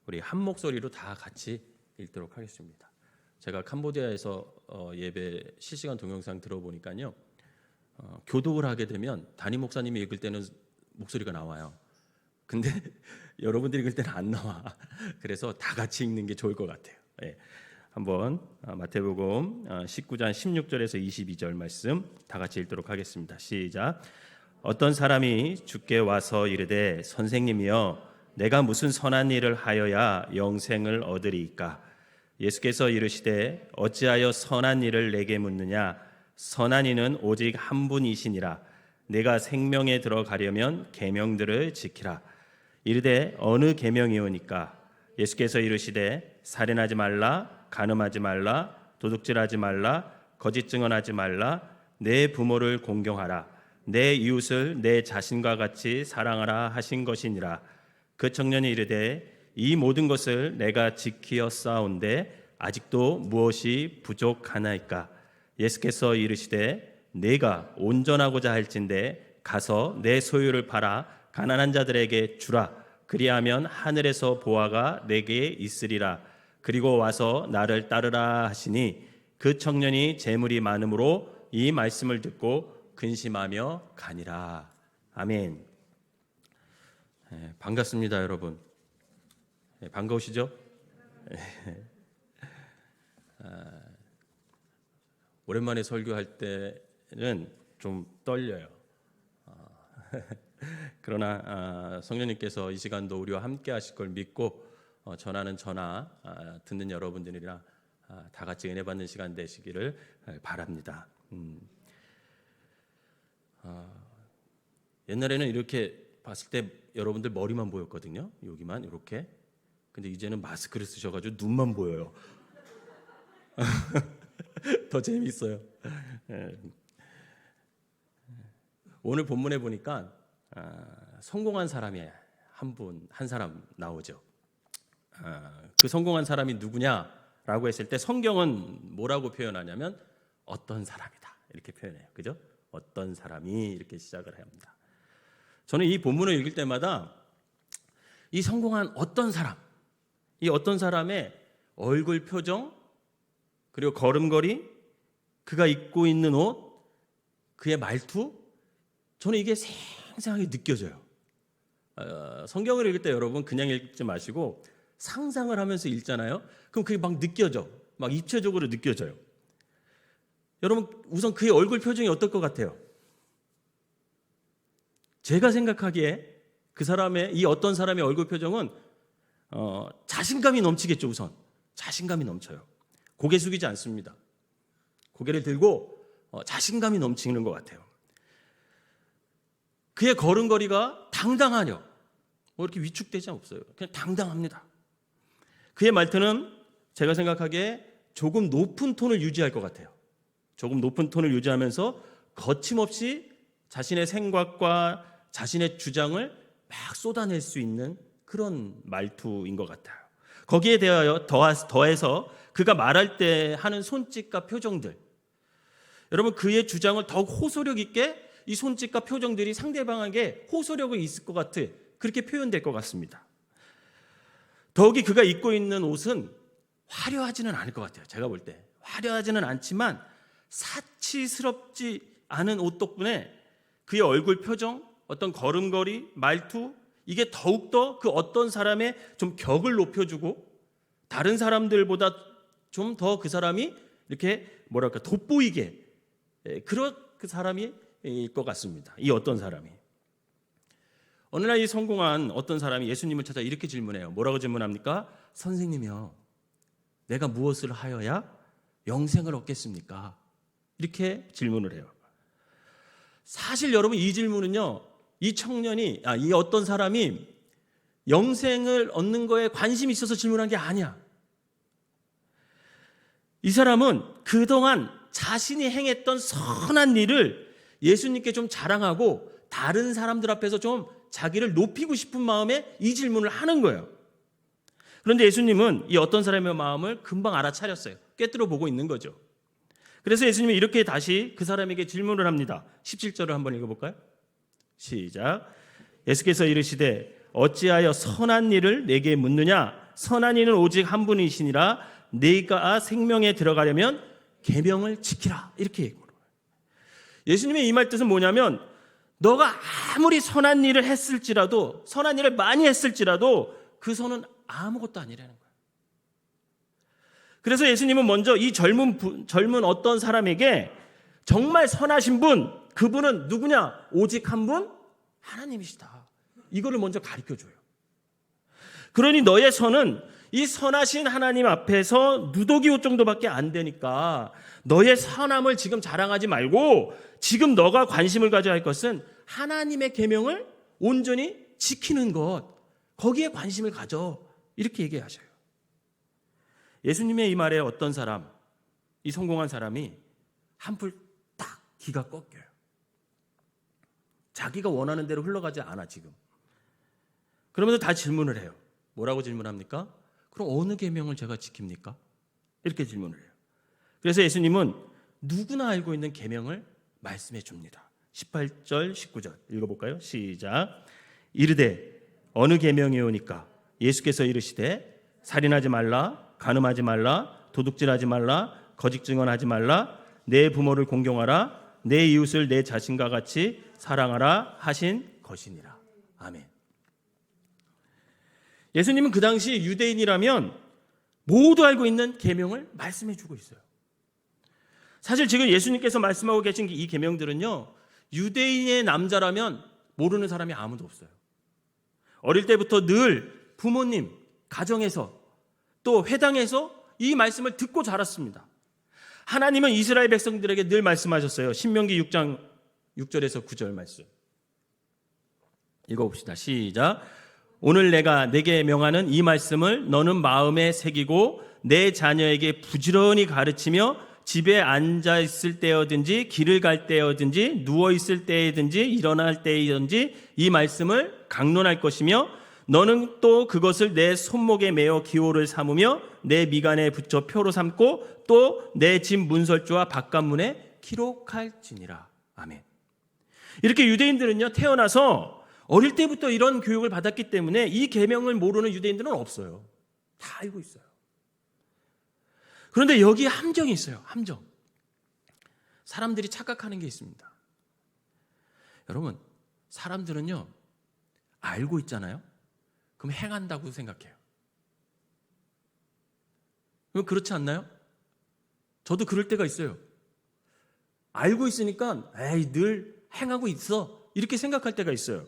우리 한 목소리로 다 같이 읽도록 하겠습니다. 제가 캄보디아에서 예배 실시간 동영상 들어보니까요, 교독을 하게 되면 담임 목사님이 읽을 때는 목소리가 나와요. 근데 여러분들이 읽을 때는 안 나와. 그래서 다 같이 읽는 게 좋을 것 같아요. 예. 한번 마태복음 19장 16절에서 22절 말씀 다 같이 읽도록 하겠습니다. 시작. 어떤 사람이 주께 와서 이르되 선생님이여 내가 무슨 선한 일을 하여야 영생을 얻으리이까? 예수께서 이르시되 어찌하여 선한 일을 내게 묻느냐? 선한 이는 오직 한 분이시니라. 내가 생명에 들어가려면 계명들을 지키라. 이르되 어느 계명이오니까? 예수께서 이르시되 살인하지 말라, 간음하지 말라, 도둑질하지 말라, 거짓 증언하지 말라, 내 부모를 공경하라, 내 이웃을 내 자신과 같이 사랑하라 하신 것이니라. 그 청년이 이르되 이 모든 것을 내가 지키었사온데 아직도 무엇이 부족하나이까? 예수께서 이르시되 내가 온전하고자 할진대 가서 내 소유를 팔아 가난한 자들에게 주라. 그리하면 하늘에서 보화가 내게 있으리라. 그리고 와서 나를 따르라 하시니 그 청년이 재물이 많음으로 이 말씀을 듣고 근심하며 가니라. 아멘. 반갑습니다, 여러분. 반가우시죠? 오랜만에 설교할 때는 좀 떨려요. 그러나 성령님께서 이 시간도 우리와 함께 하실 걸 믿고 전하는 전하 듣는 여러분들이랑 다 같이 은혜 받는 시간 되시기를 바랍니다. 옛날에는 이렇게 봤을 때 여러분들 머리만 보였거든요. 여기만 이렇게. 근데 이제는 마스크를 쓰셔가지고 눈만 보여요. 더 재미있어요. 오늘 본문에 보니까 성공한 사람이 한 사람 나오죠. 그 성공한 사람이 누구냐라고 했을 때 성경은 뭐라고 표현하냐면 어떤 사람이다 이렇게 표현해요. 그죠? 어떤 사람이 이렇게 시작을 합니다. 저는 이 본문을 읽을 때마다 이 성공한 어떤 사람, 이 어떤 사람의 얼굴 표정, 그리고 걸음걸이, 그가 입고 있는 옷, 그의 말투, 저는 이게 생생하게 느껴져요. 성경을 읽을 때 여러분 그냥 읽지 마시고 상상을 하면서 읽잖아요. 그럼 그게 막 느껴져, 막 입체적으로 느껴져요. 여러분 우선 그의 얼굴 표정이 어떨 것 같아요? 제가 생각하기에 그 사람의 이 어떤 사람의 얼굴 표정은 자신감이 넘치겠죠. 우선 자신감이 넘쳐요. 고개 숙이지 않습니다. 고개를 들고 자신감이 넘치는 것 같아요. 그의 걸음걸이가 당당하죠. 뭐 이렇게 위축되지 없어요. 그냥 당당합니다. 그의 말투는 제가 생각하기에 조금 높은 톤을 유지할 것 같아요. 조금 높은 톤을 유지하면서 거침없이 자신의 생각과 자신의 주장을 막 쏟아낼 수 있는 그런 말투인 것 같아요. 거기에 대하여 더해서 그가 말할 때 하는 손짓과 표정들, 여러분 그의 주장을 더욱 호소력 있게 이 손짓과 표정들이 상대방에게 호소력이 있을 것 같아 그렇게 표현될 것 같습니다. 더욱이 그가 입고 있는 옷은 화려하지는 않을 것 같아요. 제가 볼 때 화려하지는 않지만 사치스럽지 않은 옷 덕분에 그의 얼굴 표정, 어떤 걸음걸이, 말투, 이게 더욱더 그 어떤 사람의 좀 격을 높여주고 다른 사람들보다 좀 더 그 사람이 이렇게 뭐랄까 돋보이게 그런 그 사람이 일 것 같습니다. 이 어떤 사람이. 어느 날 이 성공한 어떤 사람이 예수님을 찾아 이렇게 질문해요. 뭐라고 질문합니까? 선생님이요, 내가 무엇을 하여야 영생을 얻겠습니까? 이렇게 질문을 해요. 사실 여러분 이 질문은요, 이 청년이 이 어떤 사람이 영생을 얻는 거에 관심이 있어서 질문한 게 아니야. 이 사람은 그동안 자신이 행했던 선한 일을 예수님께 좀 자랑하고 다른 사람들 앞에서 좀 자기를 높이고 싶은 마음에 이 질문을 하는 거예요. 그런데 예수님은 이 어떤 사람의 마음을 금방 알아차렸어요. 꿰뚫어 보고 있는 거죠. 그래서 예수님이 이렇게 다시 그 사람에게 질문을 합니다. 17절을 한번 읽어볼까요? 시작. 예수께서 이르시되 어찌하여 선한 일을 내게 묻느냐? 선한 이는 오직 한 분이시니라. 네가 생명에 들어가려면 계명을 지키라. 이렇게 얘기해요. 예수님의 이 말 뜻은 뭐냐면 너가 아무리 선한 일을 했을지라도, 선한 일을 많이 했을지라도 그 선은 아무것도 아니라는 거예요. 그래서 예수님은 먼저 이 젊은 어떤 사람에게 정말 선하신 분, 그분은 누구냐? 오직 한 분? 하나님이시다. 이거를 먼저 가르쳐줘요. 그러니 너의 선은 이 선하신 하나님 앞에서 누더기 옷 정도밖에 안 되니까 너의 선함을 지금 자랑하지 말고 지금 너가 관심을 가져야 할 것은 하나님의 계명을 온전히 지키는 것, 거기에 관심을 가져. 이렇게 얘기하셔요. 예수님의 이 말에 어떤 사람, 이 성공한 사람이 한풀 딱 기가 꺾여요. 자기가 원하는 대로 흘러가지 않아 지금. 그러면서 다 질문을 해요. 뭐라고 질문합니까? 그럼 어느 계명을 제가 지킵니까? 이렇게 질문을 해요. 그래서 예수님은 누구나 알고 있는 계명을 말씀해 줍니다. 18절 19절 읽어볼까요? 시작. 이르되 어느 계명이오니까? 예수께서 이르시되 살인하지 말라, 간음하지 말라, 도둑질하지 말라, 거짓 증언하지 말라, 내 부모를 공경하라, 내 이웃을 내 자신과 같이 사랑하라 하신 것이니라. 아멘. 예수님은 그 당시 유대인이라면 모두 알고 있는 계명을 말씀해 주고 있어요. 사실 지금 예수님께서 말씀하고 계신 이 계명들은요, 유대인의 남자라면 모르는 사람이 아무도 없어요. 어릴 때부터 늘 부모님, 가정에서 또 회당에서 이 말씀을 듣고 자랐습니다. 하나님은 이스라엘 백성들에게 늘 말씀하셨어요. 신명기 6장 6절에서 9절 말씀 읽어봅시다. 시작. 오늘 내가 내게 명하는 이 말씀을 너는 마음에 새기고 내 자녀에게 부지런히 가르치며 집에 앉아 있을 때여든지 길을 갈 때여든지 누워 있을 때여든지 일어날 때여든지 이 말씀을 강론할 것이며 너는 또 그것을 내 손목에 매어 기호를 삼으며 내 미간에 붙여 표로 삼고 또 내 집 문설주와 바깥문에 기록할지니라. 아멘. 이렇게 유대인들은요, 태어나서 어릴 때부터 이런 교육을 받았기 때문에 이 계명을 모르는 유대인들은 없어요. 다 알고 있어요. 그런데 여기에 함정이 있어요. 함정. 사람들이 착각하는 게 있습니다. 여러분, 사람들은요, 알고 있잖아요. 그럼 행한다고 생각해요. 그럼 그렇지 않나요? 저도 그럴 때가 있어요. 알고 있으니까 에이, 늘 행하고 있어. 이렇게 생각할 때가 있어요.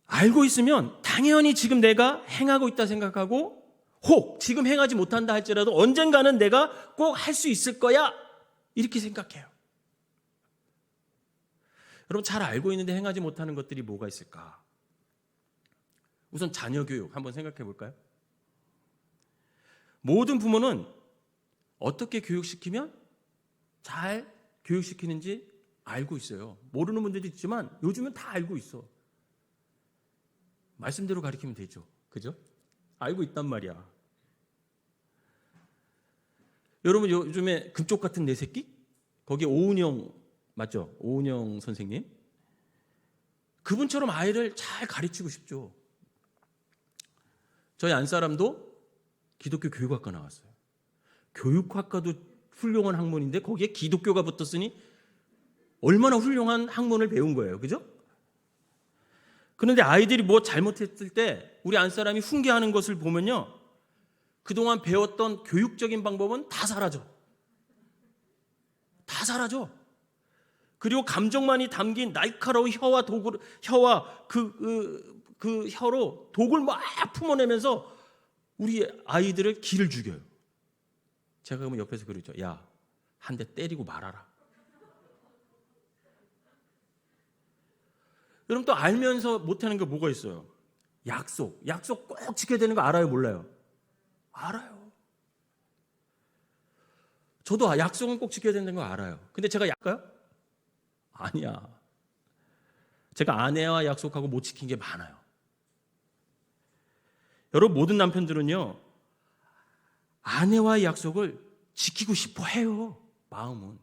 알고 있으면 당연히 지금 내가 행하고 있다 생각하고 혹 지금 행하지 못한다 할지라도 언젠가는 내가 꼭 할 수 있을 거야 이렇게 생각해요. 여러분, 잘 알고 있는데 행하지 못하는 것들이 뭐가 있을까? 우선 자녀 교육 한번 생각해 볼까요? 모든 부모는 어떻게 교육시키면 잘 교육시키는지 알고 있어요. 모르는 분들도 있지만 요즘은 다 알고 있어. 말씀대로 가르치면 되죠. 그죠? 알고 있단 말이야. 여러분, 요즘에 금쪽 같은 내 새끼? 거기 오은영 맞죠? 오은영 선생님. 그분처럼 아이를 잘 가르치고 싶죠. 저희 안사람도 기독교 교육학과 나왔어요. 교육학과도 훌륭한 학문인데 거기에 기독교가 붙었으니 얼마나 훌륭한 학문을 배운 거예요. 그죠? 그런데 아이들이 뭐 잘못했을 때 우리 안사람이 훈계하는 것을 보면요, 그동안 배웠던 교육적인 방법은 다 사라져. 다 사라져. 그리고 감정만이 담긴 날카로운 혀와 그 혀로 독을 막 품어내면서 우리 아이들을 기를 죽여요. 제가 그러면 옆에서 그러죠. 야, 한 대 때리고 말아라. 여러분, 또 알면서 못하는 게 뭐가 있어요? 약속 꼭 지켜야 되는 거 알아요, 몰라요? 알아요. 저도 약속은 꼭 지켜야 되는 거 알아요. 근데 제가 약가요? 아니야. 제가 아내와 약속하고 못 지킨 게 많아요. 여러분, 모든 남편들은요, 아내와의 약속을 지키고 싶어 해요. 마음은.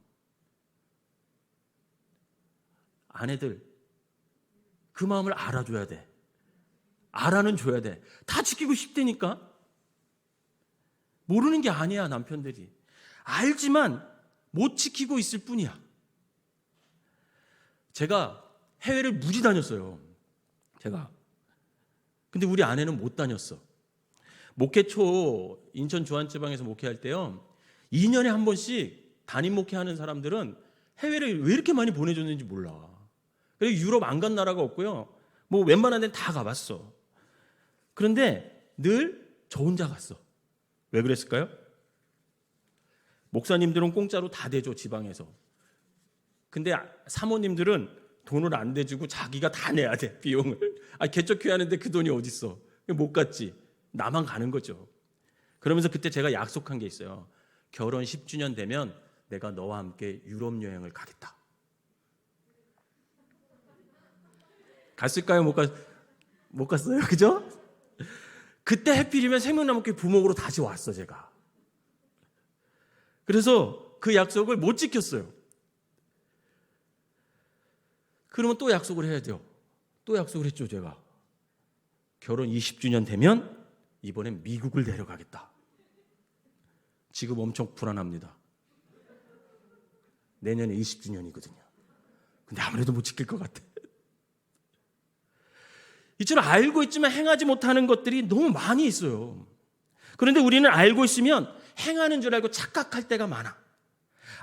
아내들, 그 마음을 알아줘야 돼. 알아는 줘야 돼. 다 지키고 싶다니까. 모르는 게 아니야, 남편들이. 알지만 못 지키고 있을 뿐이야. 제가 해외를 무지 다녔어요. 근데 우리 아내는 못 다녔어. 목회 초 인천 주안지방에서 목회할 때요, 2년에 한 번씩 담임 목회하는 사람들은 해외를 왜 이렇게 많이 보내줬는지 몰라. 그리고 유럽 안 간 나라가 없고요, 뭐 웬만한 데는 다 가봤어. 그런데 늘 저 혼자 갔어. 왜 그랬을까요? 목사님들은 공짜로 다 대줘, 지방에서. 근데 사모님들은 돈을 안 대주고 자기가 다 내야 돼, 비용을. 개척회하는데 그 돈이 어딨어. 못 갔지. 나만 가는 거죠. 그러면서 그때 제가 약속한 게 있어요. 결혼 10주년 되면 내가 너와 함께 유럽 여행을 가겠다. 갔을까요? 못 갔어요. 그죠? 그때 해필이면 생명나무교회 부목으로 다시 왔어, 제가. 그래서 그 약속을 못 지켰어요. 그러면 또 약속을 해야 돼요. 또 약속을 했죠, 제가. 결혼 20주년 되면 이번엔 미국을 데려가겠다. 지금 엄청 불안합니다. 내년에 20주년이거든요. 근데 아무래도 못 지킬 것 같아. 이처럼 알고 있지만 행하지 못하는 것들이 너무 많이 있어요. 그런데 우리는 알고 있으면 행하는 줄 알고 착각할 때가 많아.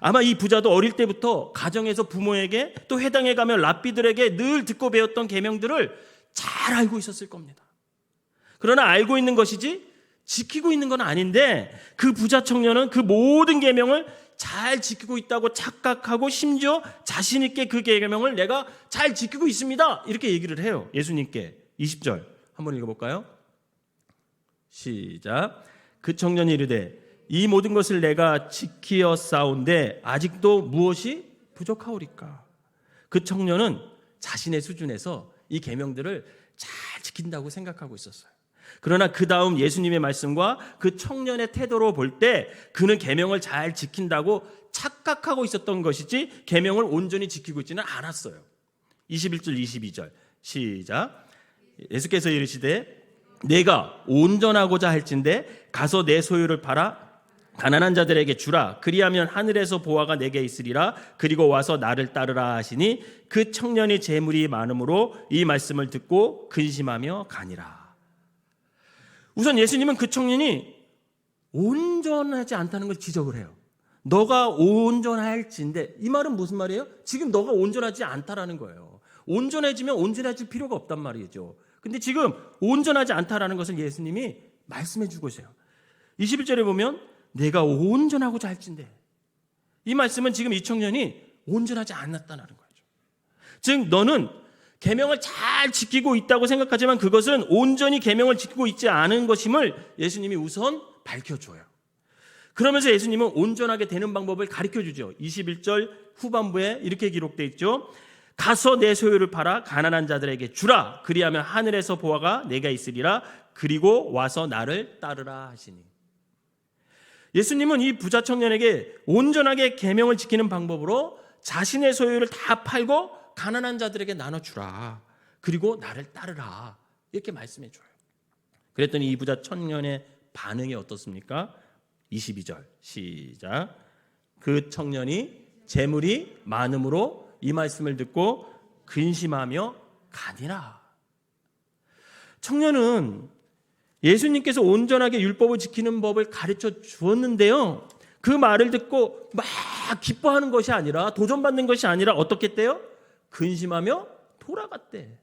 아마 이 부자도 어릴 때부터 가정에서 부모에게 또 회당에 가면 랍비들에게 늘 듣고 배웠던 계명들을 잘 알고 있었을 겁니다. 그러나 알고 있는 것이지 지키고 있는 건 아닌데, 그 부자 청년은 그 모든 계명을 잘 지키고 있다고 착각하고 심지어 자신 있게 그 계명을 내가 잘 지키고 있습니다, 이렇게 얘기를 해요, 예수님께. 20절 한번 읽어볼까요? 시작. 그 청년이 이르되 이 모든 것을 내가 지키었사온데 아직도 무엇이 부족하오리까? 그 청년은 자신의 수준에서 이 계명들을 잘 지킨다고 생각하고 있었어요. 그러나 그 다음 예수님의 말씀과 그 청년의 태도로 볼 때 그는 계명을 잘 지킨다고 착각하고 있었던 것이지 계명을 온전히 지키고 있지는 않았어요. 21절 22절 시작. 예수께서 이르시되 내가 온전하고자 할진대 가서 내 소유를 팔아 가난한 자들에게 주라. 그리하면 하늘에서 보화가 내게 있으리라. 그리고 와서 나를 따르라 하시니 그 청년이 재물이 많음으로 이 말씀을 듣고 근심하며 가니라. 우선 예수님은 그 청년이 온전하지 않다는 걸 지적을 해요. 너가 온전할진데, 이 말은 무슨 말이에요? 지금 너가 온전하지 않다라는 거예요. 온전해지면 온전해질 필요가 없단 말이죠. 근데 지금 온전하지 않다라는 것을 예수님이 말씀해 주고 있어요. 21절에 보면 내가 온전하고자 할진대, 이 말씀은 지금 이 청년이 온전하지 않았다는 거죠. 즉 너는 계명을 잘 지키고 있다고 생각하지만 그것은 온전히 계명을 지키고 있지 않은 것임을 예수님이 우선 밝혀줘요. 그러면서 예수님은 온전하게 되는 방법을 가르쳐주죠. 21절 후반부에 이렇게 기록되어 있죠. 가서 내 소유를 팔아 가난한 자들에게 주라. 그리하면 하늘에서 보화가 내가 있으리라. 그리고 와서 나를 따르라 하시니. 예수님은 이 부자 청년에게 온전하게 계명을 지키는 방법으로 자신의 소유를 다 팔고 가난한 자들에게 나눠주라. 그리고 나를 따르라. 이렇게 말씀해 줘요. 그랬더니 이 부자 청년의 반응이 어떻습니까? 22절 시작. 그 청년이 재물이 많음으로 이 말씀을 듣고 근심하며 가니라. 청년은 예수님께서 온전하게 율법을 지키는 법을 가르쳐 주었는데요, 그 말을 듣고 막 기뻐하는 것이 아니라, 도전받는 것이 아니라 어떻게 했대요? 근심하며 돌아갔대.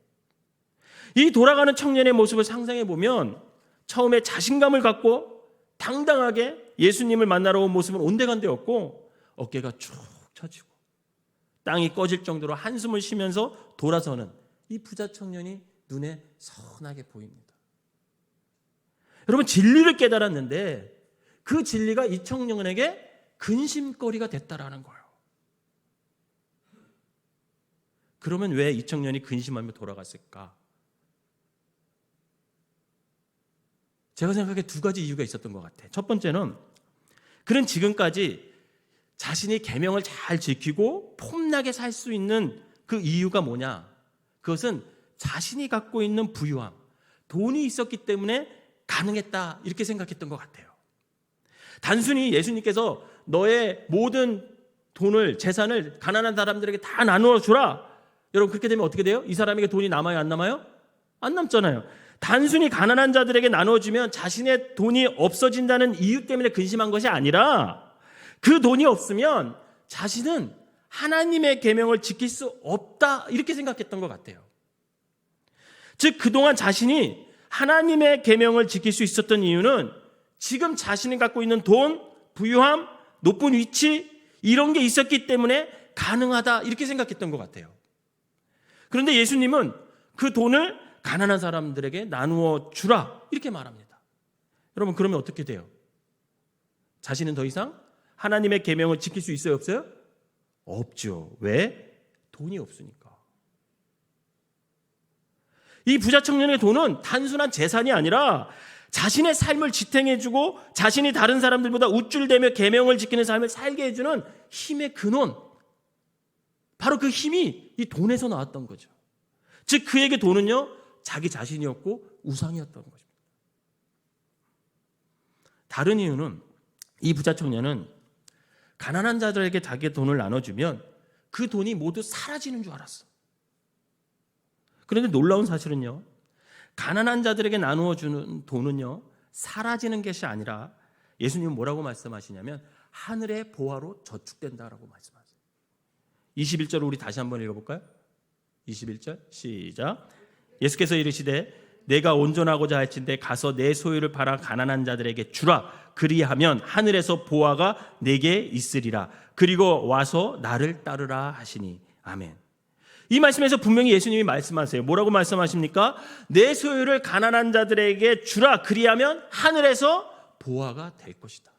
이 돌아가는 청년의 모습을 상상해 보면 처음에 자신감을 갖고 당당하게 예수님을 만나러 온 모습은 온데간데였고 어깨가 쭉 처지고 땅이 꺼질 정도로 한숨을 쉬면서 돌아서는 이 부자 청년이 눈에 선하게 보입니다. 여러분, 진리를 깨달았는데 그 진리가 이 청년에게 근심거리가 됐다라는 거예요. 그러면 왜 이 청년이 근심하며 돌아갔을까? 제가 생각에 두 가지 이유가 있었던 것 같아요. 첫 번째는 그는 지금까지 자신이 계명을 잘 지키고 폼나게 살 수 있는 그 이유가 뭐냐? 그것은 자신이 갖고 있는 부유함, 돈이 있었기 때문에 가능했다 이렇게 생각했던 것 같아요. 단순히 예수님께서 너의 모든 돈을 재산을 가난한 사람들에게 다 나누어 주라. 여러분 그렇게 되면 어떻게 돼요? 이 사람에게 돈이 남아요 안 남아요? 안 남잖아요. 단순히 가난한 자들에게 나누어주면 자신의 돈이 없어진다는 이유 때문에 근심한 것이 아니라 그 돈이 없으면 자신은 하나님의 계명을 지킬 수 없다 이렇게 생각했던 것 같아요. 즉 그동안 자신이 하나님의 계명을 지킬 수 있었던 이유는 지금 자신이 갖고 있는 돈, 부유함, 높은 위치 이런 게 있었기 때문에 가능하다 이렇게 생각했던 것 같아요. 그런데 예수님은 그 돈을 가난한 사람들에게 나누어 주라 이렇게 말합니다. 여러분 그러면 어떻게 돼요? 자신은 더 이상 하나님의 계명을 지킬 수 있어요 없어요? 없죠. 왜? 돈이 없으니까. 이 부자 청년의 돈은 단순한 재산이 아니라 자신의 삶을 지탱해주고 자신이 다른 사람들보다 우쭐대며 계명을 지키는 삶을 살게 해주는 힘의 근원, 바로 그 힘이 이 돈에서 나왔던 거죠. 즉 그에게 돈은요 자기 자신이었고 우상이었던 것입니다. 다른 이유는 이 부자 청년은 가난한 자들에게 자기의 돈을 나눠주면 그 돈이 모두 사라지는 줄 알았어. 그런데 놀라운 사실은요, 가난한 자들에게 나누어 주는 돈은요 사라지는 것이 아니라 예수님은 뭐라고 말씀하시냐면 하늘의 보화로 저축된다라고 말씀하세요. 21절을 우리 다시 한번 읽어볼까요? 21절 시작. 예수께서 이르시되 내가 온전하고자 할진대 가서 내 소유를 팔아 가난한 자들에게 주라. 그리하면 하늘에서 보화가 내게 있으리라. 그리고 와서 나를 따르라 하시니. 아멘. 이 말씀에서 분명히 예수님이 말씀하세요. 뭐라고 말씀하십니까? 내 소유를 가난한 자들에게 주라. 그리하면 하늘에서 보화가 될 것이다.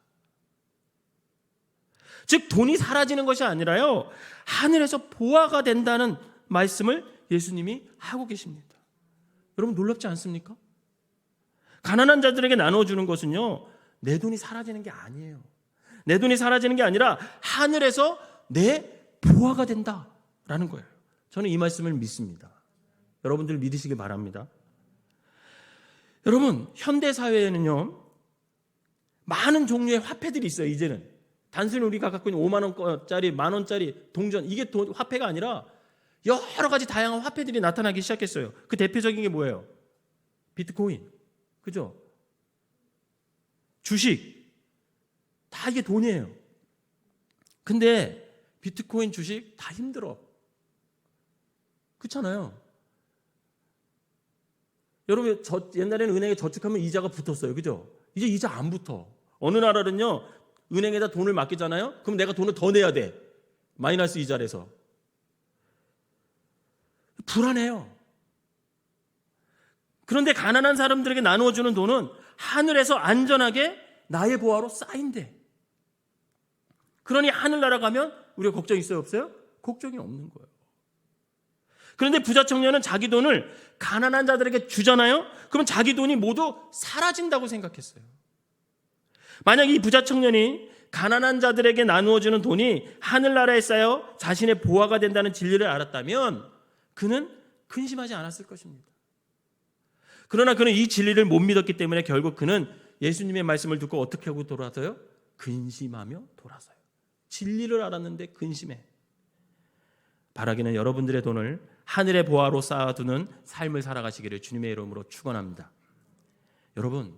즉 돈이 사라지는 것이 아니라요 하늘에서 보화가 된다는 말씀을 예수님이 하고 계십니다. 여러분 놀랍지 않습니까? 가난한 자들에게 나눠주는 것은요 내 돈이 사라지는 게 아니에요. 내 돈이 사라지는 게 아니라 하늘에서 내 보화가 된다라는 거예요. 저는 이 말씀을 믿습니다. 여러분들 믿으시기 바랍니다. 여러분 현대 사회에는요 많은 종류의 화폐들이 있어요. 이제는 단순히 우리가 갖고 있는 5만 원짜리, 만 원짜리 동전 이게 화폐가 아니라 여러 가지 다양한 화폐들이 나타나기 시작했어요. 그 대표적인 게 뭐예요? 비트코인, 그죠? 주식, 다 이게 돈이에요. 근데 비트코인, 주식 다 힘들어. 그렇잖아요. 여러분 옛날에는 은행에 저축하면 이자가 붙었어요, 그죠? 이제 이자 안 붙어. 어느 나라는요 은행에다 돈을 맡기잖아요. 그럼 내가 돈을 더 내야 돼. 마이너스 이자래서. 불안해요. 그런데 가난한 사람들에게 나누어주는 돈은 하늘에서 안전하게 나의 보화로 쌓인대. 그러니 하늘나라 가면 우리가 걱정 있어요 없어요? 걱정이 없는 거예요. 그런데 부자 청년은 자기 돈을 가난한 자들에게 주잖아요. 그럼 자기 돈이 모두 사라진다고 생각했어요. 만약 이 부자 청년이 가난한 자들에게 나누어주는 돈이 하늘나라에 쌓여 자신의 보화가 된다는 진리를 알았다면 그는 근심하지 않았을 것입니다. 그러나 그는 이 진리를 못 믿었기 때문에 결국 그는 예수님의 말씀을 듣고 어떻게 하고 돌아서요? 근심하며 돌아서요. 진리를 알았는데 근심해. 바라기는 여러분들의 돈을 하늘의 보화로 쌓아두는 삶을 살아가시기를 주님의 이름으로 축원합니다. 여러분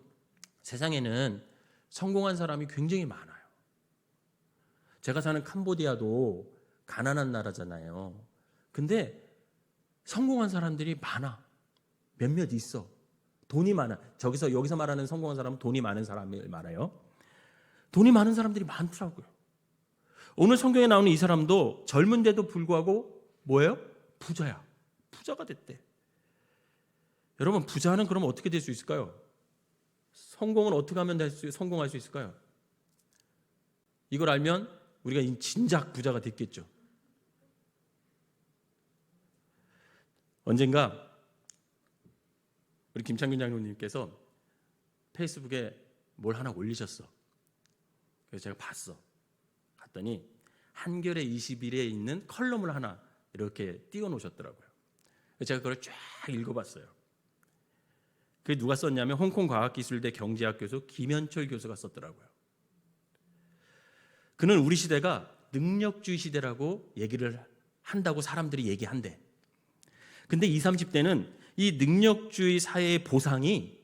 세상에는 성공한 사람이 굉장히 많아요. 제가 사는 캄보디아도 가난한 나라잖아요. 근데 성공한 사람들이 많아. 몇몇 있어. 돈이 많아. 여기서 말하는 성공한 사람은 돈이 많은 사람이 말아요. 돈이 많은 사람들이 많더라고요. 오늘 성경에 나오는 이 사람도 젊은데도 불구하고 뭐예요? 부자야. 부자가 됐대. 여러분 부자는 그럼 어떻게 될 수 있을까요? 성공은 어떻게 하면 성공할 수 있을까요? 이걸 알면 우리가 진작 부자가 됐겠죠. 언젠가 우리 김창균 장로님께서 페이스북에 뭘 하나 올리셨어. 그래서 제가 봤어. 갔더니 한겨레 21에 있는 컬럼을 하나 이렇게 띄워놓으셨더라고요. 제가 그걸 쫙 읽어봤어요. 그게 누가 썼냐면 홍콩 과학기술대 경제학 교수 김현철 교수가 썼더라고요. 그는 우리 시대가 능력주의 시대라고 얘기를 한다고 사람들이 얘기한대. 근데 20, 30대는 이 능력주의 사회의 보상이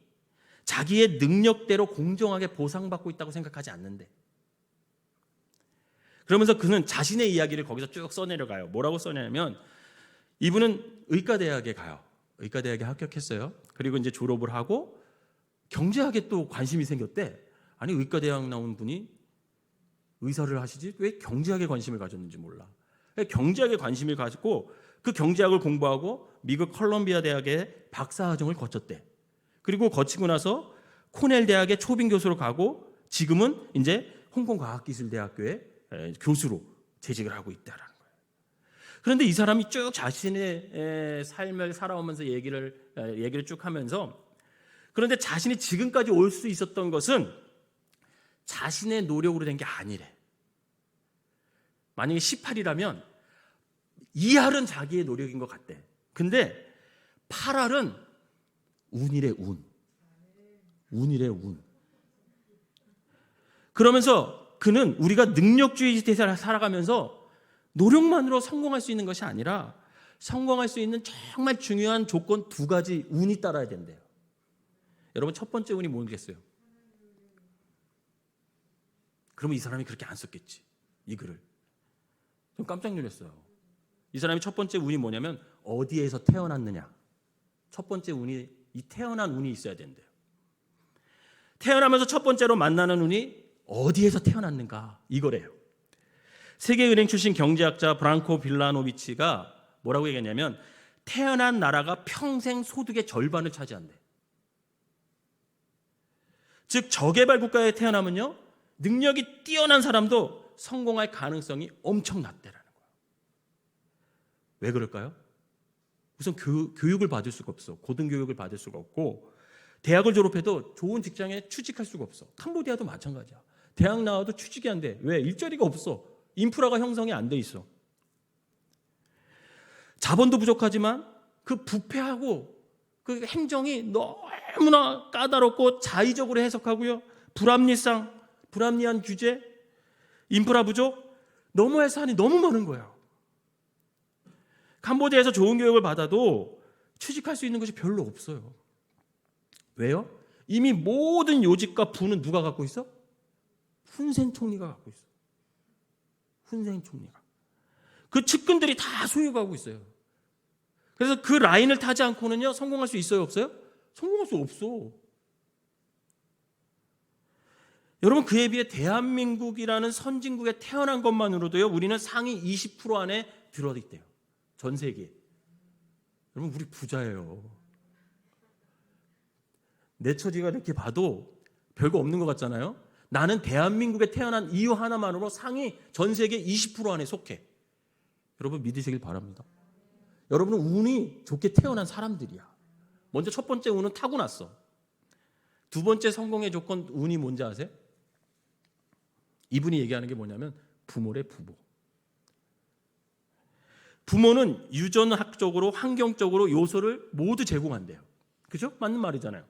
자기의 능력대로 공정하게 보상받고 있다고 생각하지 않는데, 그러면서 그는 자신의 이야기를 거기서 쭉 써내려가요. 뭐라고 써냐면 이분은 의과대학에 가요. 의과대학에 합격했어요. 그리고 이제 졸업을 하고 경제학에 또 관심이 생겼대. 아니 의과대학 나온 분이 의사를 하시지 왜 경제학에 관심을 가졌는지 몰라. 경제학에 관심을 가지고 그 경제학을 공부하고 미국 컬럼비아 대학의 박사과정을 거쳤대. 그리고 거치고 나서 코넬 대학의 초빙 교수로 가고 지금은 이제 홍콩 과학기술대학교의 교수로 재직을 하고 있다라는 거예요. 그런데 이 사람이 쭉 자신의 삶을 살아오면서 얘기를 쭉 하면서, 그런데 자신이 지금까지 올 수 있었던 것은 자신의 노력으로 된 게 아니래. 만약에 18이라면 2할은 자기의 노력인 것 같대. 근데 8할은 운이래, 운. 운이래, 운. 그러면서 그는 우리가 능력주의 시대를 살아가면서 노력만으로 성공할 수 있는 것이 아니라 성공할 수 있는 정말 중요한 조건 2가지 운이 따라야 된대요. 여러분, 첫 번째 운이 뭐겠어요? 그러면 이 사람이 그렇게 안 썼겠지, 이 글을. 좀 깜짝 놀랐어요. 이 사람이 첫 번째 운이 뭐냐면 어디에서 태어났느냐. 첫 번째 운이, 이 태어난 운이 있어야 된대요. 태어나면서 첫 번째로 만나는 운이 어디에서 태어났는가, 이거래요. 세계은행 출신 경제학자 브랑코 빌라노비치가 뭐라고 얘기했냐면 태어난 나라가 평생 소득의 절반을 차지한대. 즉 저개발 국가에 태어나면요, 능력이 뛰어난 사람도 성공할 가능성이 엄청 낮대라는 거예요. 왜 그럴까요? 우선 교육을 받을 수가 없어. 고등교육을 받을 수가 없고, 대학을 졸업해도 좋은 직장에 취직할 수가 없어. 캄보디아도 마찬가지야. 대학 나와도 취직이 안 돼. 왜? 일자리가 없어. 인프라가 형성이 안 돼 있어. 자본도 부족하지만 그 부패하고 그 행정이 너무나 까다롭고 자의적으로 해석하고요, 불합리한 규제, 인프라 부족, 너무할 사안이 너무 많은 거예요. 캄보디아에서 좋은 교육을 받아도 취직할 수 있는 것이 별로 없어요. 왜요? 이미 모든 요직과 부는 누가 갖고 있어? 훈센 총리가 갖고 있어. 훈센 총리가. 그 측근들이 다 소유하고 있어요. 그래서 그 라인을 타지 않고는요, 성공할 수 있어요, 없어요? 성공할 수 없어. 여러분, 그에 비해 대한민국이라는 선진국에 태어난 것만으로도요, 우리는 상위 20% 안에 들어있대요. 전 세계에. 여러분, 우리 부자예요. 내 처지가 이렇게 봐도 별거 없는 것 같잖아요. 나는 대한민국에 태어난 이유 하나만으로 상위 전 세계 20% 안에 속해. 여러분, 믿으시길 바랍니다. 여러분은 운이 좋게 태어난 사람들이야. 먼저 첫 번째 운은 타고났어. 두 번째 성공의 조건 운이 뭔지 아세요? 이분이 얘기하는 게 뭐냐면 부모래, 부모. 부모는 유전학적으로, 환경적으로 요소를 모두 제공한대요. 그죠? 맞는 말이잖아요.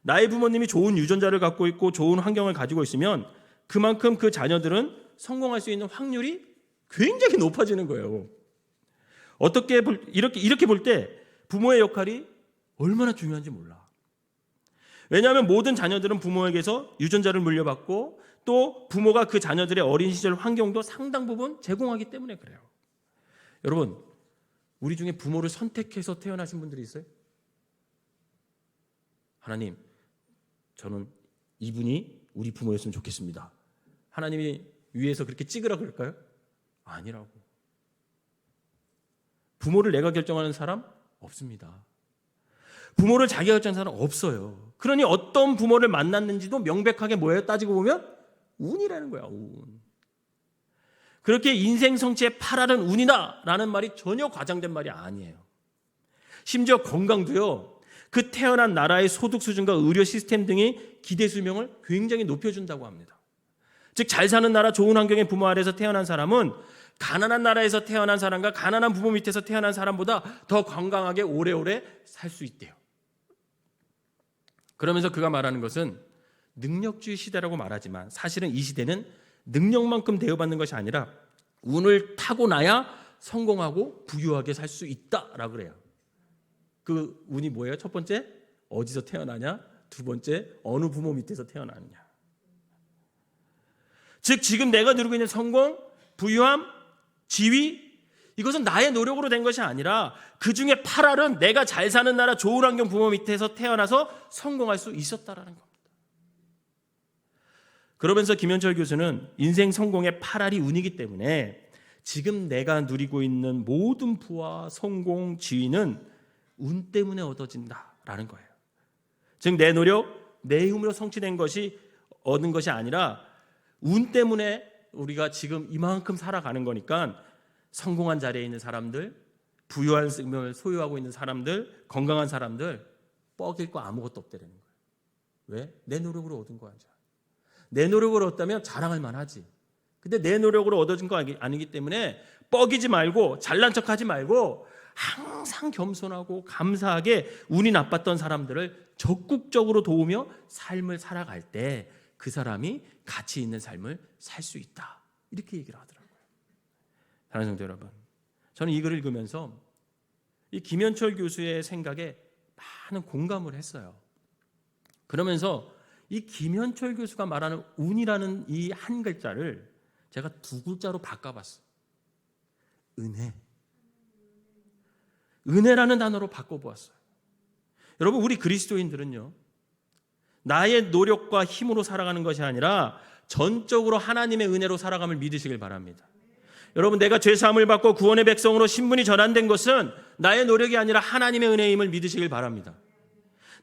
나의 부모님이 좋은 유전자를 갖고 있고 좋은 환경을 가지고 있으면 그만큼 그 자녀들은 성공할 수 있는 확률이 굉장히 높아지는 거예요. 이렇게 볼 때 부모의 역할이 얼마나 중요한지 몰라. 왜냐하면 모든 자녀들은 부모에게서 유전자를 물려받고 또 부모가 그 자녀들의 어린 시절 환경도 상당 부분 제공하기 때문에 그래요. 여러분, 우리 중에 부모를 선택해서 태어나신 분들이 있어요? 하나님, 저는 이분이 우리 부모였으면 좋겠습니다. 하나님이 위에서 그렇게 찍으라 그럴까요? 아니라고. 부모를 내가 결정하는 사람 없습니다. 부모를 자기가 결정하는 사람 없어요. 그러니 어떤 부모를 만났는지도 명백하게 뭐예요? 따지고 보면 운이라는 거야, 운. 그렇게 인생 성취의 8할은 운이다 라는 말이 전혀 과장된 말이 아니에요. 심지어 건강도요, 그 태어난 나라의 소득 수준과 의료 시스템 등이 기대 수명을 굉장히 높여준다고 합니다. 즉, 잘 사는 나라, 좋은 환경의 부모 아래에서 태어난 사람은 가난한 나라에서 태어난 사람과 가난한 부모 밑에서 태어난 사람보다 더 건강하게 오래오래 살 수 있대요. 그러면서 그가 말하는 것은 능력주의 시대라고 말하지만 사실은 이 시대는 능력만큼 대우받는 것이 아니라 운을 타고나야 성공하고 부유하게 살 수 있다라고 그래요. 그 운이 뭐예요? 첫 번째, 어디서 태어나냐? 두 번째, 어느 부모 밑에서 태어나느냐. 즉 지금 내가 누리고 있는 성공, 부유함, 지위, 이것은 나의 노력으로 된 것이 아니라 그중에 8알은 내가 잘 사는 나라 좋은 환경 부모 밑에서 태어나서 성공할 수 있었다라는 겁니다. 그러면서 김현철 교수는 인생 성공의 8알이 운이기 때문에 지금 내가 누리고 있는 모든 부와 성공, 지위는 운 때문에 얻어진다라는 거예요. 즉 내 노력, 내 힘으로 성취된 것이 얻은 것이 아니라 운 때문에 우리가 지금 이만큼 살아가는 거니까 성공한 자리에 있는 사람들, 부유한 생명을 소유하고 있는 사람들, 건강한 사람들 뻐길 거 아무것도 없다는 거예요. 왜? 내 노력으로 얻은 거야. 내 노력으로 얻다면 자랑할 만하지. 근데 내 노력으로 얻어진 거 아니기 때문에 뻐기지 말고 잘난 척하지 말고 항상 겸손하고 감사하게 운이 나빴던 사람들을 적극적으로 도우며 삶을 살아갈 때 그 사람이 가치 있는 삶을 살 수 있다. 이렇게 얘기를 하더라고요. 사랑하는 성도 여러분, 저는 이 글을 읽으면서 이 김현철 교수의 생각에 많은 공감을 했어요. 그러면서 이 김현철 교수가 말하는 운이라는 이 한 글자를 제가 두 글자로 바꿔봤어요. 은혜. 은혜라는 단어로 바꿔보았어요. 여러분, 우리 그리스도인들은요, 나의 노력과 힘으로 살아가는 것이 아니라 전적으로 하나님의 은혜로 살아감을 믿으시길 바랍니다. 여러분, 내가 죄사함을 받고 구원의 백성으로 신분이 전환된 것은 나의 노력이 아니라 하나님의 은혜임을 믿으시길 바랍니다.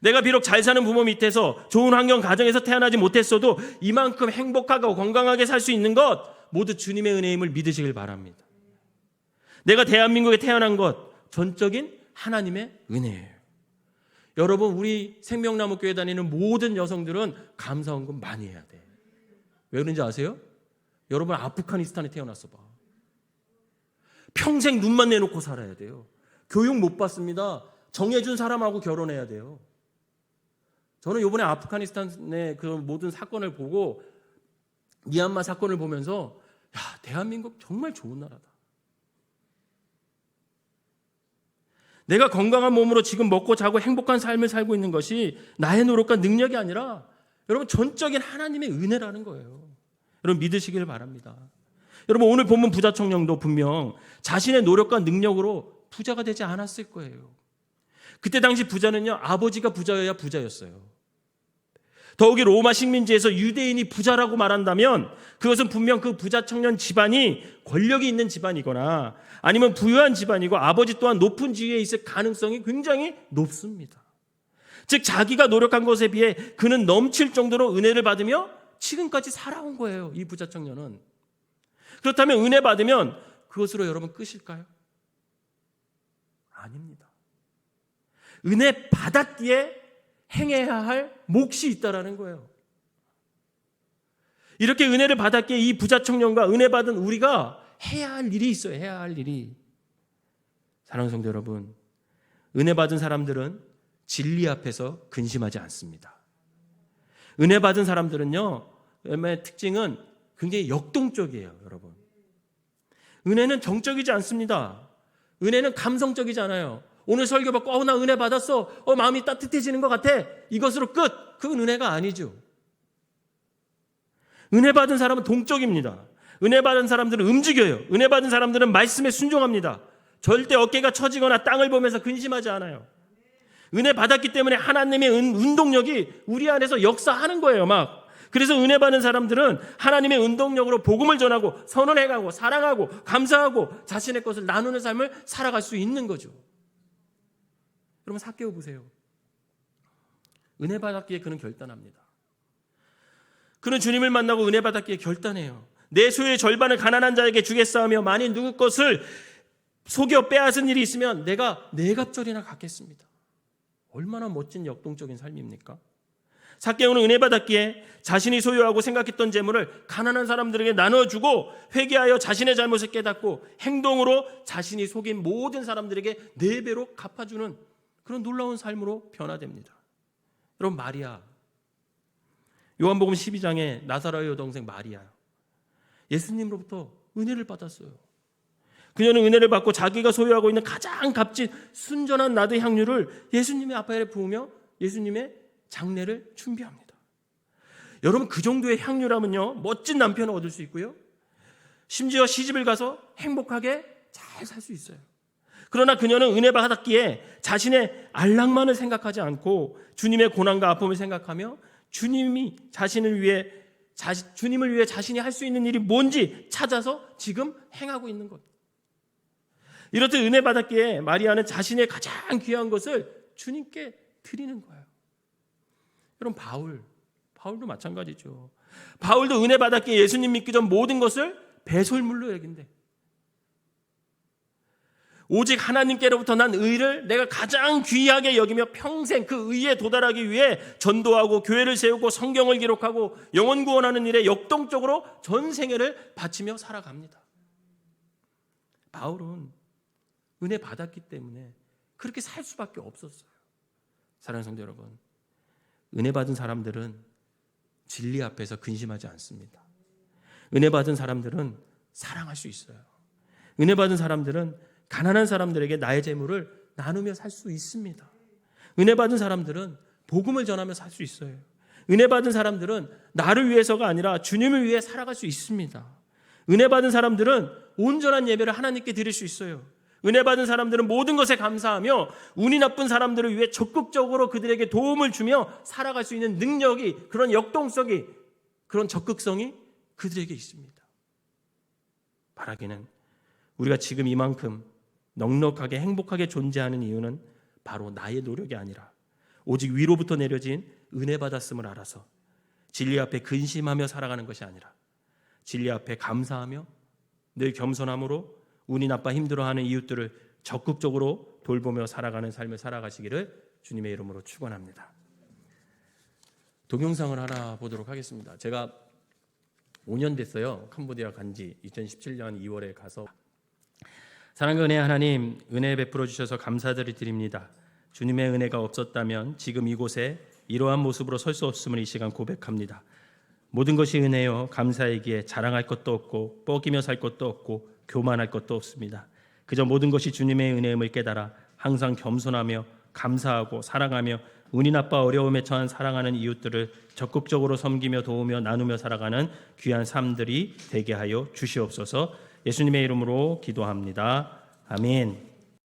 내가 비록 잘 사는 부모 밑에서 좋은 환경 가정에서 태어나지 못했어도 이만큼 행복하고 건강하게 살 수 있는 것 모두 주님의 은혜임을 믿으시길 바랍니다. 내가 대한민국에 태어난 것 전적인 하나님의 은혜예요. 여러분, 우리 생명나무교회 다니는 모든 여성들은 감사헌금 많이 해야 돼. 왜 그런지 아세요? 여러분, 아프가니스탄에 태어났어 봐. 평생 눈만 내놓고 살아야 돼요. 교육 못 받습니다. 정해준 사람하고 결혼해야 돼요. 저는 이번에 아프가니스탄의 그 모든 사건을 보고 미얀마 사건을 보면서 야, 대한민국 정말 좋은 나라다. 내가 건강한 몸으로 지금 먹고 자고 행복한 삶을 살고 있는 것이 나의 노력과 능력이 아니라 여러분 전적인 하나님의 은혜라는 거예요. 여러분 믿으시길 바랍니다. 여러분 오늘 본문 부자 청년도 분명 자신의 노력과 능력으로 부자가 되지 않았을 거예요. 그때 당시 부자는요, 아버지가 부자여야 부자였어요. 더욱이 로마 식민지에서 유대인이 부자라고 말한다면 그것은 분명 그 부자 청년 집안이 권력이 있는 집안이거나 아니면 부유한 집안이고 아버지 또한 높은 지위에 있을 가능성이 굉장히 높습니다. 즉 자기가 노력한 것에 비해 그는 넘칠 정도로 은혜를 받으며 지금까지 살아온 거예요. 이 부자 청년은. 그렇다면 은혜 받으면 그것으로 여러분 끝일까요? 아닙니다. 은혜 받았기에 행해야 할 몫이 있다라는 거예요. 이렇게 은혜를 받았기에 이 부자 청년과 은혜 받은 우리가 해야 할 일이 있어요. 해야 할 일이. 사랑하는 성도 여러분, 은혜 받은 사람들은 진리 앞에서 근심하지 않습니다. 은혜 받은 사람들은요, 은혜의 특징은 굉장히 역동적이에요, 여러분. 은혜는 정적이지 않습니다. 은혜는 감성적이지 않아요. 오늘 설교 받고 나 은혜 받았어. 마음이 따뜻해지는 것 같아. 이것으로 끝. 그건 은혜가 아니죠. 은혜 받은 사람은 동적입니다. 은혜 받은 사람들은 움직여요. 은혜 받은 사람들은 말씀에 순종합니다. 절대 어깨가 처지거나 땅을 보면서 근심하지 않아요. 은혜 받았기 때문에 하나님의 운동력이 우리 안에서 역사하는 거예요, 막. 그래서 은혜 받은 사람들은 하나님의 운동력으로 복음을 전하고 선언해가고 사랑하고 감사하고 자신의 것을 나누는 삶을 살아갈 수 있는 거죠. 여러분 삭개오 보세요. 은혜 받았기에 그는 결단합니다. 그는 주님을 만나고 은혜 받았기에 결단해요. 내 소유의 절반을 가난한 자에게 주겠사오며 만일 누구 것을 속여 빼앗은 일이 있으면 내가 네 갑절이나 갚겠습니다. 얼마나 멋진 역동적인 삶입니까? 삭개오는 은혜 받았기에 자신이 소유하고 생각했던 재물을 가난한 사람들에게 나눠주고 회개하여 자신의 잘못을 깨닫고 행동으로 자신이 속인 모든 사람들에게 4배로 갚아주는 그런 놀라운 삶으로 변화됩니다. 여러분, 마리아, 요한복음 12장에 나사로의 여동생 마리아, 예수님으로부터 은혜를 받았어요. 그녀는 은혜를 받고 자기가 소유하고 있는 가장 값진 순전한 나드 향유를 예수님의 앞에 부으며 예수님의 장례를 준비합니다. 여러분, 그 정도의 향유라면요, 멋진 남편을 얻을 수 있고요, 심지어 시집을 가서 행복하게 잘 살 수 있어요. 그러나 그녀는 은혜 받았기에 자신의 안락만을 생각하지 않고 주님의 고난과 아픔을 생각하며 주님을 위해 자신이 할 수 있는 일이 뭔지 찾아서 지금 행하고 있는 것. 이렇듯 은혜 받았기에 마리아는 자신의 가장 귀한 것을 주님께 드리는 거예요. 여러분, 바울도 마찬가지죠. 바울도 은혜 받았기에 예수님 믿기 전 모든 것을 배설물로 여긴대. 오직 하나님께로부터 난 의를 내가 가장 귀하게 여기며 평생 그 의에 도달하기 위해 전도하고 교회를 세우고 성경을 기록하고 영혼 구원하는 일에 역동적으로 전 생애를 바치며 살아갑니다. 바울은 은혜 받았기 때문에 그렇게 살 수밖에 없었어요. 사랑하는 성도 여러분, 은혜 받은 사람들은 진리 앞에서 근심하지 않습니다. 은혜 받은 사람들은 사랑할 수 있어요. 은혜 받은 사람들은 가난한 사람들에게 나의 재물을 나누며 살 수 있습니다. 은혜 받은 사람들은 복음을 전하며 살 수 있어요. 은혜 받은 사람들은 나를 위해서가 아니라 주님을 위해 살아갈 수 있습니다. 은혜 받은 사람들은 온전한 예배를 하나님께 드릴 수 있어요. 은혜 받은 사람들은 모든 것에 감사하며 운이 나쁜 사람들을 위해 적극적으로 그들에게 도움을 주며 살아갈 수 있는 능력이, 그런 역동성이, 그런 적극성이 그들에게 있습니다. 바라기는 우리가 지금 이만큼 넉넉하게 행복하게 존재하는 이유는 바로 나의 노력이 아니라 오직 위로부터 내려진 은혜 받았음을 알아서 진리 앞에 근심하며 살아가는 것이 아니라 진리 앞에 감사하며 늘 겸손함으로 운이 나빠 힘들어하는 이웃들을 적극적으로 돌보며 살아가는 삶을 살아가시기를 주님의 이름으로 축원합니다. 동영상을 하나 보도록 하겠습니다. 제가 5년 됐어요. 캄보디아 간지 2017년 2월에 가서. 사랑과 은혜 하나님, 은혜 베풀어 주셔서 감사드리 드립니다. 주님의 은혜가 없었다면 지금 이곳에 이러한 모습으로 설 수 없음을 이 시간 고백합니다. 모든 것이 은혜요, 감사이기에 자랑할 것도 없고 뻐기며 살 것도 없고 교만할 것도 없습니다. 그저 모든 것이 주님의 은혜임을 깨달아 항상 겸손하며 감사하고 사랑하며 운이 나빠 어려움에 처한 사랑하는 이웃들을 적극적으로 섬기며 도우며 나누며 살아가는 귀한 삶들이 되게 하여 주시옵소서. 예수님의 이름으로 기도합니다. 아멘.